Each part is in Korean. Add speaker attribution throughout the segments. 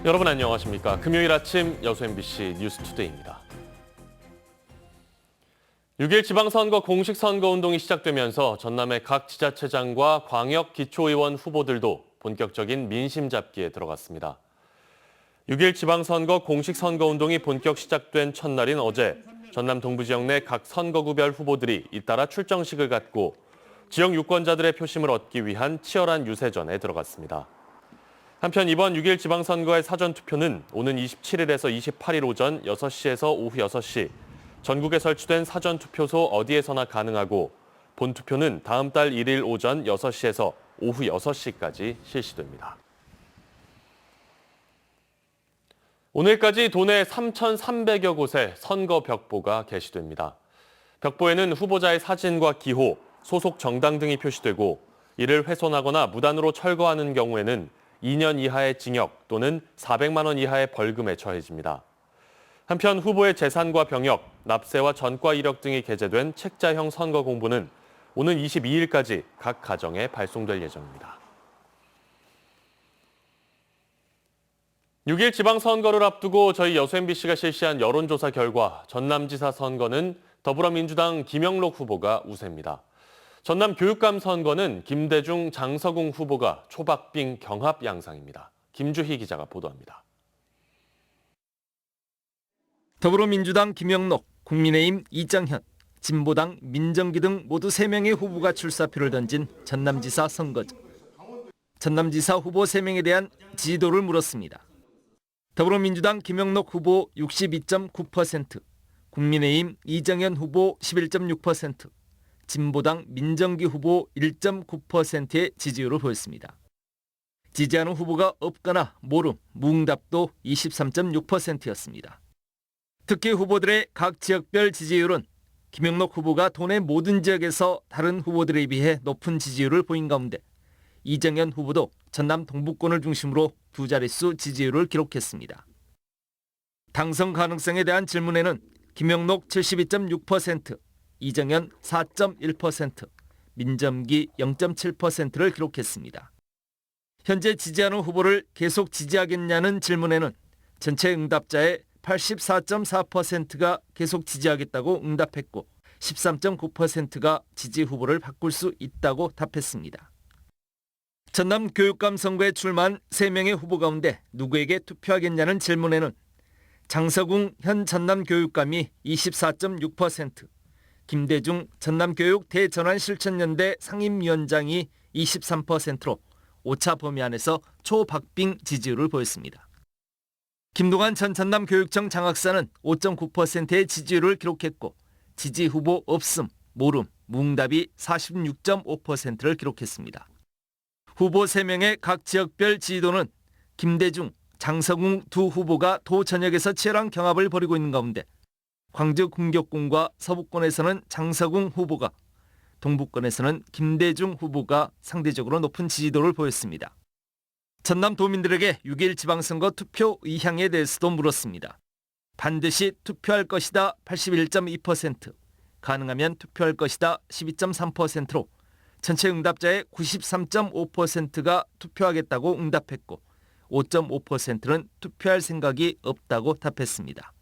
Speaker 1: 여러분 안녕하십니까? 금요일 아침 여수 MBC 뉴스투데이입니다. 6일 지방선거 공식 선거운동이 시작되면서 전남의 각 지자체장과 광역 기초의원 후보들도 본격적인 민심 잡기에 들어갔습니다. 6일 지방선거 공식 선거운동이 본격 시작된 첫날인 어제 전남 동부지역 내 각 선거구별 후보들이 잇따라 출정식을 갖고 지역 유권자들의 표심을 얻기 위한 치열한 유세전에 들어갔습니다. 한편 이번 6일 지방선거의 사전투표는 오는 27일에서 28일 오전 6시에서 오후 6시, 전국에 설치된 사전투표소 어디에서나 가능하고 본투표는 다음 달 1일 오전 6시에서 오후 6시까지 실시됩니다. 오늘까지 도내 3,300여 곳에 선거 벽보가 게시됩니다. 벽보에는 후보자의 사진과 기호, 소속 정당 등이 표시되고 이를 훼손하거나 무단으로 철거하는 경우에는 2년 이하의 징역 또는 400만 원 이하의 벌금에 처해집니다. 한편 후보의 재산과 병역, 납세와 전과 이력 등이 게재된 책자형 선거 공보는 오는 22일까지 각 가정에 발송될 예정입니다. 6일 지방선거를 앞두고 저희 여수 MBC가 실시한 여론조사 결과 전남지사 선거는 더불어민주당 김영록 후보가 우세입니다. 전남 교육감 선거는 김대중, 장서궁 후보가 초박빙 경합 양상입니다. 김주희 기자가 보도합니다.
Speaker 2: 더불어민주당 김영록, 국민의힘 이정현, 진보당 민정기 등 모두 3명의 후보가 출사표를 던진 전남지사 선거죠. 전남지사 후보 3명에 대한 지지도를 물었습니다. 더불어민주당 김영록 후보 62.9%, 국민의힘 이정현 후보 11.6%, 진보당 민정기 후보 1.9%의 지지율을 보였습니다. 지지하는 후보가 없거나 모름, 무응답도 23.6%였습니다. 특히 후보들의 각 지역별 지지율은 김영록 후보가 도내 모든 지역에서 다른 후보들에 비해 높은 지지율을 보인 가운데 이정현 후보도 전남 동부권을 중심으로 두 자릿수 지지율을 기록했습니다. 당선 가능성에 대한 질문에는 김영록 72.6%, 이정현 4.1%, 민정기 0.7%를 기록했습니다. 현재 지지하는 후보를 계속 지지하겠냐는 질문에는 전체 응답자의 84.4%가 계속 지지하겠다고 응답했고 13.9%가 지지 후보를 바꿀 수 있다고 답했습니다. 전남 교육감 선거에 출마한 3명의 후보 가운데 누구에게 투표하겠냐는 질문에는 장서궁 현 전남 교육감이 24.6%, 김대중 전남교육 대전환실천연대 상임위원장이 23%로 오차 범위 안에서 초박빙 지지율을 보였습니다. 김동완 전 전남교육청 장학사는 5.9%의 지지율을 기록했고 지지 후보 없음, 모름, 무응답이 46.5%를 기록했습니다. 후보 3명의 각 지역별 지지도는 김대중, 장서궁 두 후보가 도 전역에서 치열한 경합을 벌이고 있는 가운데 광주 공격군과 서부권에서는 장서궁 후보가, 동부권에서는 김대중 후보가 상대적으로 높은 지지도를 보였습니다. 전남 도민들에게 6일 지방선거 투표 의향에 대해서도 물었습니다. 반드시 투표할 것이다 81.2%, 가능하면 투표할 것이다 12.3%로 전체 응답자의 93.5%가 투표하겠다고 응답했고 5.5%는 투표할 생각이 없다고 답했습니다.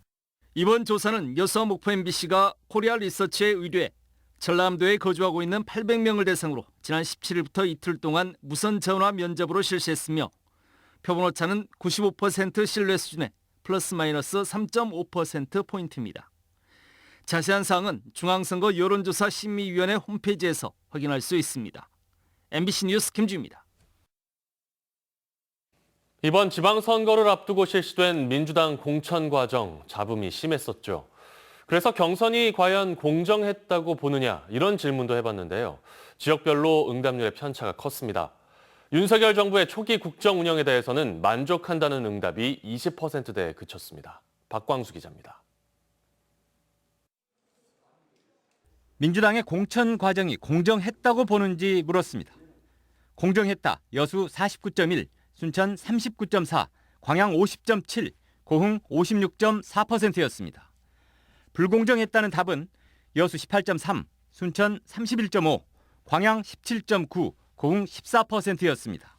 Speaker 2: 이번 조사는 여수와 목포 MBC가 코리아 리서치에 의뢰해 전라남도에 거주하고 있는 800명을 대상으로 지난 17일부터 이틀 동안 무선 전화 면접으로 실시했으며 표본 오차는 95% 신뢰 수준의 플러스 마이너스 3.5%포인트입니다. 자세한 사항은 중앙선거 여론조사 심의위원회 홈페이지에서 확인할 수 있습니다. MBC 뉴스 김주입니다.
Speaker 1: 이번 지방선거를 앞두고 실시된 민주당 공천 과정 잡음이 심했었죠. 그래서 경선이 과연 공정했다고 보느냐 이런 질문도 해봤는데요. 지역별로 응답률의 편차가 컸습니다. 윤석열 정부의 초기 국정 운영에 대해서는 만족한다는 응답이 20%대에 그쳤습니다. 박광수 기자입니다.
Speaker 3: 민주당의 공천 과정이 공정했다고 보는지 물었습니다. 공정했다 여수 49.1, 순천 39.4, 광양 50.7, 고흥 56.4%였습니다. 불공정했다는 답은 여수 18.3, 순천 31.5, 광양 17.9, 고흥 14%였습니다.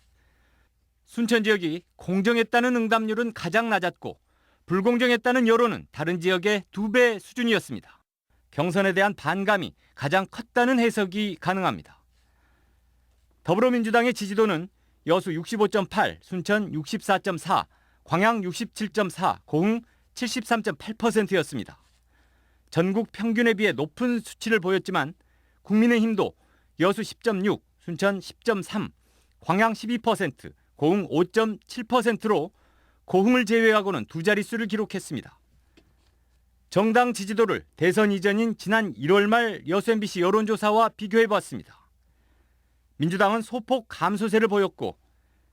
Speaker 3: 순천 지역이 공정했다는 응답률은 가장 낮았고 불공정했다는 여론은 다른 지역의 2배 수준이었습니다. 경선에 대한 반감이 가장 컸다는 해석이 가능합니다. 더불어민주당의 지지도는 여수 65.8, 순천 64.4, 광양 67.4, 고흥 73.8%였습니다. 전국 평균에 비해 높은 수치를 보였지만 국민의힘도 여수 10.6, 순천 10.3, 광양 12%, 고흥 5.7%로 고흥을 제외하고는 두 자릿수를 기록했습니다. 정당 지지도를 대선 이전인 지난 1월 말 여수 MBC 여론조사와 비교해봤습니다. 민주당은 소폭 감소세를 보였고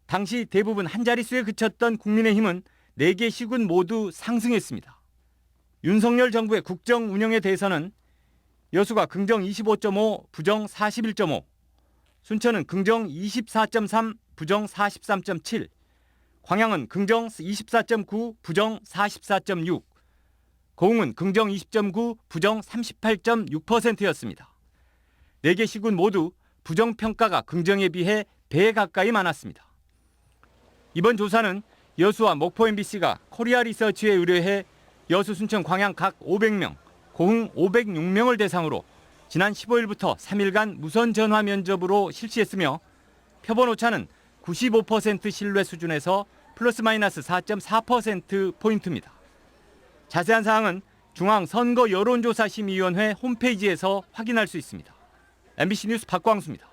Speaker 3: 당시 대부분 한 자릿수에 그쳤던 국민의힘은 4개 시군 모두 상승했습니다. 윤석열 정부의 국정 운영에 대해서는 여수가 긍정 25.5, 부정 41.5, 순천은 긍정 24.3, 부정 43.7, 광양은 긍정 24.9, 부정 44.6, 고흥은 긍정 20.9, 부정 38.6%였습니다. 4개 시군 모두 부정평가가 긍정에 비해 배에 가까이 많았습니다. 이번 조사는 여수와 목포 MBC가 코리아 리서치에 의뢰해 여수, 순천, 광양 각 500명, 고흥 506명을 대상으로 지난 15일부터 3일간 무선 전화 면접으로 실시했으며 표본 오차는 95% 신뢰 수준에서 플러스 마이너스 4.4%포인트입니다. 자세한 사항은 중앙선거 여론조사심의위원회 홈페이지에서 확인할 수 있습니다. MBC 뉴스 박광수입니다.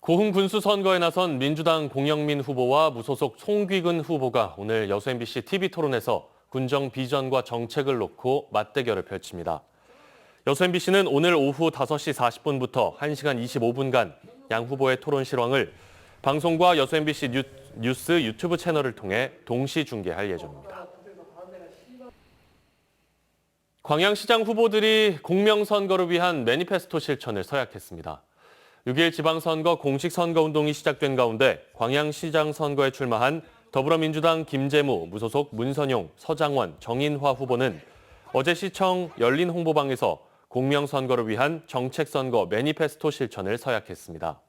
Speaker 1: 고흥 군수 선거에 나선 민주당 공영민 후보와 무소속 송귀근 후보가 오늘 여수 MBC TV토론에서 군정 비전과 정책을 놓고 맞대결을 펼칩니다. 여수 MBC는 오늘 오후 5시 40분부터 1시간 25분간 양 후보의 토론 실황을 방송과 여수 MBC 뉴스 유튜브 채널을 통해 동시 중계할 예정입니다. 광양시장 후보들이 공명선거를 위한 매니페스토 실천을 서약했습니다. 6일 지방선거 공식 선거운동이 시작된 가운데 광양시장 선거에 출마한 더불어민주당 김재무, 무소속 문선용, 서장원, 정인화 후보는 어제 시청 열린 홍보방에서 공명선거를 위한 정책선거 매니페스토 실천을 서약했습니다.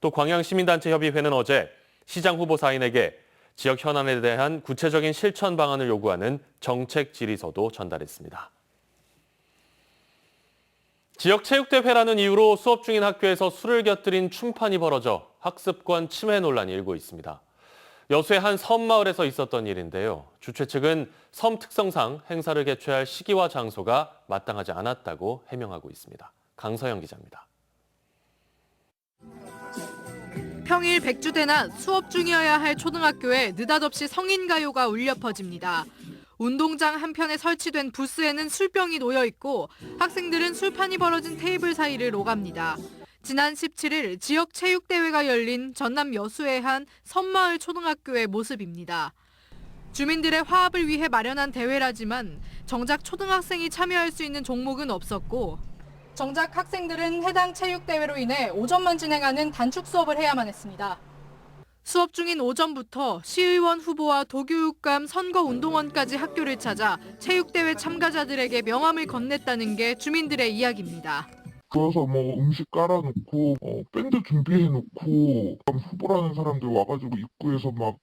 Speaker 1: 또 광양시민단체협의회는 어제 시장 후보 4인에게 지역 현안에 대한 구체적인 실천 방안을 요구하는 정책 질의서도 전달했습니다. 지역체육대회라는 이유로 수업 중인 학교에서 술을 곁들인 춤판이 벌어져 학습권 침해 논란이 일고 있습니다. 여수의 한 섬마을에서 있었던 일인데요. 주최 측은 섬 특성상 행사를 개최할 시기와 장소가 마땅하지 않았다고 해명하고 있습니다. 강서영 기자입니다.
Speaker 4: 평일 백주대나 수업 중이어야 할 초등학교에 느닷없이 성인가요가 울려 퍼집니다. 운동장 한편에 설치된 부스에는 술병이 놓여 있고 학생들은 술판이 벌어진 테이블 사이를 오갑니다. 지난 17일 지역 체육대회가 열린 전남 여수의 한 섬마을 초등학교의 모습입니다. 주민들의 화합을 위해 마련한 대회라지만 정작 초등학생이 참여할 수 있는 종목은 없었고 정작 학생들은 해당 체육대회로 인해 오전만 진행하는 단축 수업을 해야만 했습니다. 수업 중인 오전부터 시의원 후보와 도교육감 선거운동원까지 학교를 찾아 체육대회 참가자들에게 명함을 건넸다는 게 주민들의 이야기입니다.
Speaker 5: 그래서 뭐 음식 깔아놓고 밴드 준비해놓고 후보라는 사람들 와가지고 입구에서 막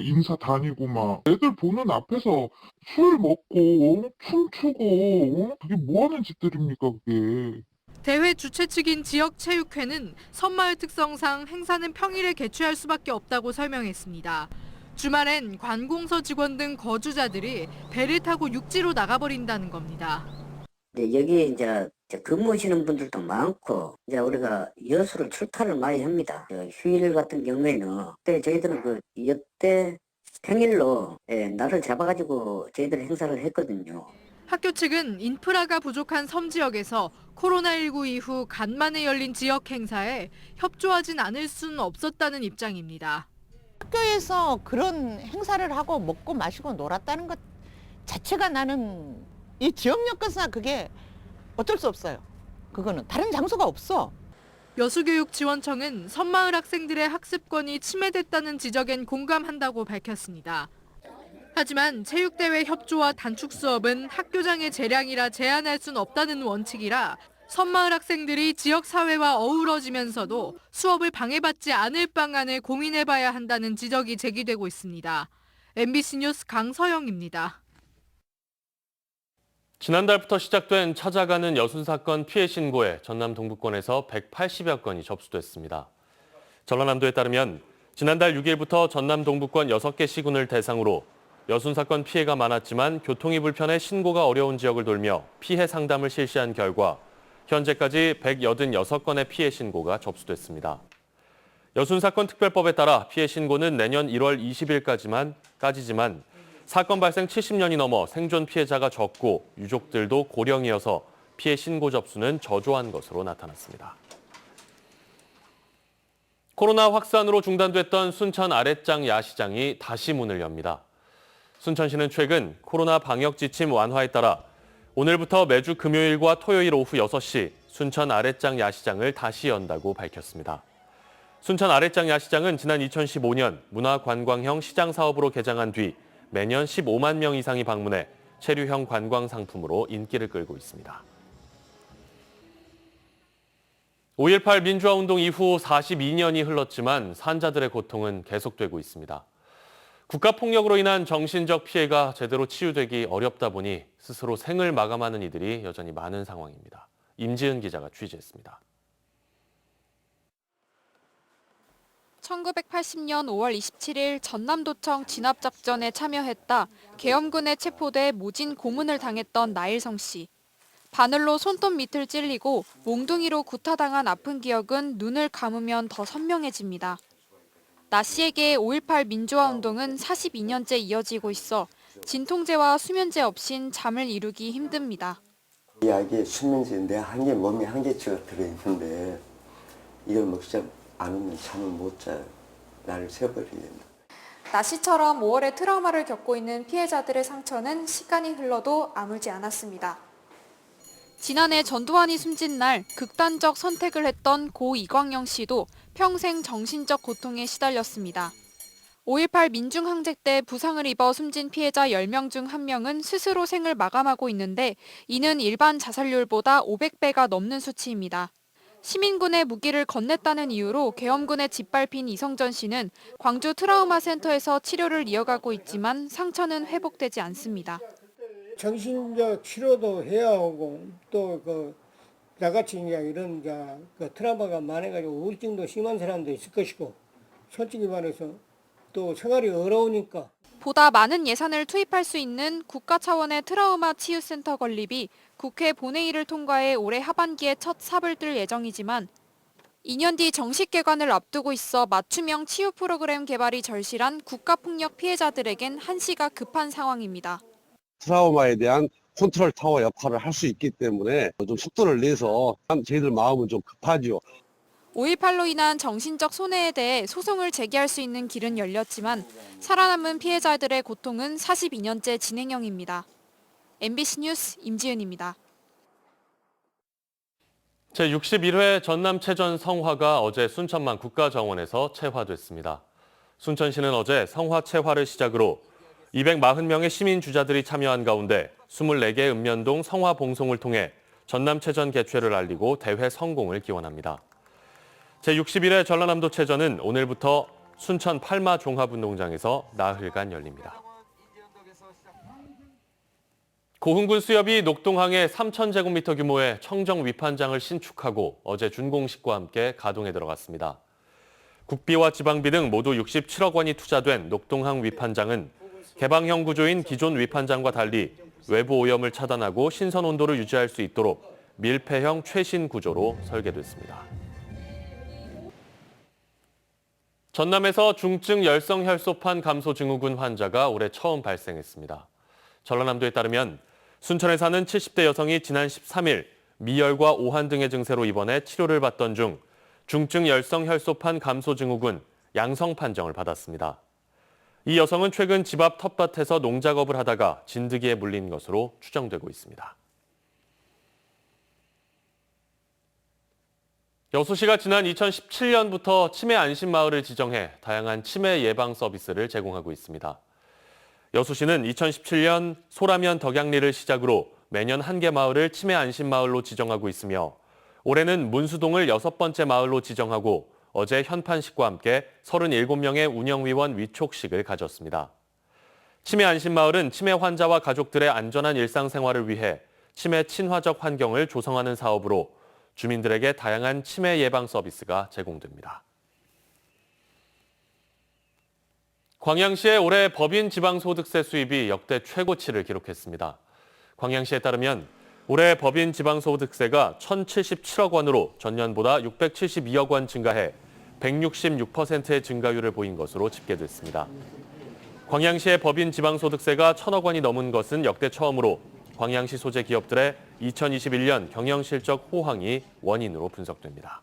Speaker 5: 인사 다니고 막 애들 보는 앞에서 술 먹고 춤추고 그게 뭐하는 짓들입니까 그게.
Speaker 4: 대회 주최 측인 지역체육회는 섬마을 특성상 행사는 평일에 개최할 수밖에 없다고 설명했습니다. 주말엔 관공서 직원 등 거주자들이 배를 타고 육지로 나가버린다는 겁니다.
Speaker 6: 여기 이제 근무하시는 분들도 많고 이제 우리가 여수를 출타를 많이 합니다. 휴일 같은 경우에는 그때 저희들은 이때 평일로 날을 잡아가지고 저희들이 행사를 했거든요.
Speaker 4: 학교 측은 인프라가 부족한 섬 지역에서 코로나19 이후 간만에 열린 지역 행사에 협조하진 않을 수는 없었다는 입장입니다.
Speaker 7: 학교에서 그런 행사를 하고 먹고 마시고 놀았다는 것 자체가 나는 이 지역력 것은 그게 어쩔 수 없어요. 그거는 다른 장소가 없어.
Speaker 4: 여수교육지원청은 섬마을 학생들의 학습권이 침해됐다는 지적엔 공감한다고 밝혔습니다. 하지만 체육대회 협조와 단축 수업은 학교장의 재량이라 제한할 수는 없다는 원칙이라 섬마을 학생들이 지역사회와 어우러지면서도 수업을 방해받지 않을 방안을 고민해봐야 한다는 지적이 제기되고 있습니다. MBC 뉴스 강서영입니다.
Speaker 1: 지난달부터 시작된 찾아가는 여순 사건 피해 신고에 전남 동부권에서 180여 건이 접수됐습니다. 전라남도에 따르면 지난달 6일부터 전남 동부권 6개 시군을 대상으로 여순 사건 피해가 많았지만 교통이 불편해 신고가 어려운 지역을 돌며 피해 상담을 실시한 결과 현재까지 186건의 피해 신고가 접수됐습니다. 여순 사건 특별법에 따라 피해 신고는 내년 1월 20일까지지만 사건 발생 70년이 넘어 생존 피해자가 적고 유족들도 고령이어서 피해 신고 접수는 저조한 것으로 나타났습니다. 코로나 확산으로 중단됐던 순천 아랫장 야시장이 다시 문을 엽니다. 순천시는 최근 코로나 방역 지침 완화에 따라 오늘부터 매주 금요일과 토요일 오후 6시 순천 아랫장 야시장을 다시 연다고 밝혔습니다. 순천 아랫장 야시장은 지난 2015년 문화관광형 시장 사업으로 개장한 뒤 매년 15만 명 이상이 방문해 체류형 관광 상품으로 인기를 끌고 있습니다. 5.18 민주화운동 이후 42년이 흘렀지만 산자들의 고통은 계속되고 있습니다. 국가폭력으로 인한 정신적 피해가 제대로 치유되기 어렵다 보니 스스로 생을 마감하는 이들이 여전히 많은 상황입니다. 임지은 기자가 취재했습니다.
Speaker 8: 1980년 5월 27일 전남도청 진압작전에 참여했다 계엄군에 체포돼 모진 고문을 당했던 나일성 씨. 바늘로 손톱 밑을 찔리고 몽둥이로 구타당한 아픈 기억은 눈을 감으면 더 선명해집니다. 나 씨에게 5.18 민주화운동은 42년째 이어지고 있어 진통제와 수면제 없인 잠을 이루기 힘듭니다.
Speaker 9: 이 약이 수면제 내 한 개 몸에 한 개치가 들어있는데 이걸 먹지 않으면 잠을 못 자요. 나를 새버리겠네.
Speaker 8: 나 씨처럼 5월에 트라우마를 겪고 있는 피해자들의 상처는 시간이 흘러도 아물지 않았습니다. 지난해 전두환이 숨진 날 극단적 선택을 했던 고 이광영 씨도 평생 정신적 고통에 시달렸습니다. 5.18 민중항쟁 때 부상을 입어 숨진 피해자 10명 중 1명은 스스로 생을 마감하고 있는데 이는 일반 자살률보다 500배가 넘는 수치입니다. 시민군의 무기를 건넸다는 이유로 계엄군에 짓밟힌 이성전 씨는 광주 트라우마 센터에서 치료를 이어가고 있지만 상처는 회복되지 않습니다.
Speaker 10: 정신적 치료도 해야 하고 또 나같이 이런 트라우마가 많아가지고 우울증도 심한 사람도 있을 것이고 솔직히 말해서 또 생활이 어려우니까.
Speaker 8: 보다 많은 예산을 투입할 수 있는 국가 차원의 트라우마 치유센터 건립이 국회 본회의를 통과해 올해 하반기에 첫 삽을 뜰 예정이지만 2년 뒤 정식 개관을 앞두고 있어 맞춤형 치유 프로그램 개발이 절실한 국가폭력 피해자들에겐 한시가 급한 상황입니다.
Speaker 11: 트라우마에 대한 컨트롤 타워 역할을 할 수 있기 때문에 좀 속도를 내서 저희들 마음은 좀 급하죠.
Speaker 8: 5.18로 인한 정신적 손해에 대해 소송을 제기할 수 있는 길은 열렸지만 살아남은 피해자들의 고통은 42년째 진행형입니다. MBC 뉴스 임지은입니다.
Speaker 1: 제61회 전남체전 성화가 어제 순천만 국가정원에서 채화됐습니다. 순천시는 어제 성화 채화를 시작으로 240명의 시민 주자들이 참여한 가운데 24개 읍면동 성화 봉송을 통해 전남체전 개최를 알리고 대회 성공을 기원합니다. 제61회 전라남도체전은 오늘부터 순천 팔마 종합운동장에서 나흘간 열립니다. 고흥군 수협이 녹동항에 3,000제곱미터 규모의 청정 위판장을 신축하고 어제 준공식과 함께 가동에 들어갔습니다. 국비와 지방비 등 모두 67억 원이 투자된 녹동항 위판장은 개방형 구조인 기존 위판장과 달리 외부 오염을 차단하고 신선 온도를 유지할 수 있도록 밀폐형 최신 구조로 설계됐습니다. 전남에서 중증 열성혈소판 감소 증후군 환자가 올해 처음 발생했습니다. 전라남도에 따르면 순천에 사는 70대 여성이 지난 13일 미열과 오한 등의 증세로 입원해 치료를 받던 중 중증 열성혈소판 감소 증후군 양성 판정을 받았습니다. 이 여성은 최근 집 앞 텃밭에서 농작업을 하다가 진드기에 물린 것으로 추정되고 있습니다. 여수시가 지난 2017년부터 치매 안심마을을 지정해 다양한 치매 예방 서비스를 제공하고 있습니다. 여수시는 2017년 소라면 덕양리를 시작으로 매년 한 개 마을을 치매 안심마을로 지정하고 있으며 올해는 문수동을 6번째 마을로 지정하고 어제 현판식과 함께 37명의 운영위원 위촉식을 가졌습니다. 치매 안심마을은 치매 환자와 가족들의 안전한 일상생활을 위해 치매 친화적 환경을 조성하는 사업으로 주민들에게 다양한 치매 예방 서비스가 제공됩니다. 광양시의 올해 법인 지방소득세 수입이 역대 최고치를 기록했습니다. 광양시에 따르면 올해 법인 지방소득세가 1,077억 원으로 전년보다 672억 원 증가해 166%의 증가율을 보인 것으로 집계됐습니다. 광양시의 법인 지방소득세가 1,000억 원이 넘은 것은 역대 처음으로 광양시 소재 기업들의 2021년 경영실적 호황이 원인으로 분석됩니다.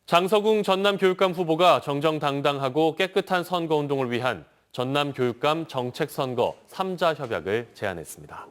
Speaker 1: 장서궁 전남교육감 후보가 정정당당하고 깨끗한 선거운동을 위한 전남교육감 정책선거 3자 협약을 제안했습니다.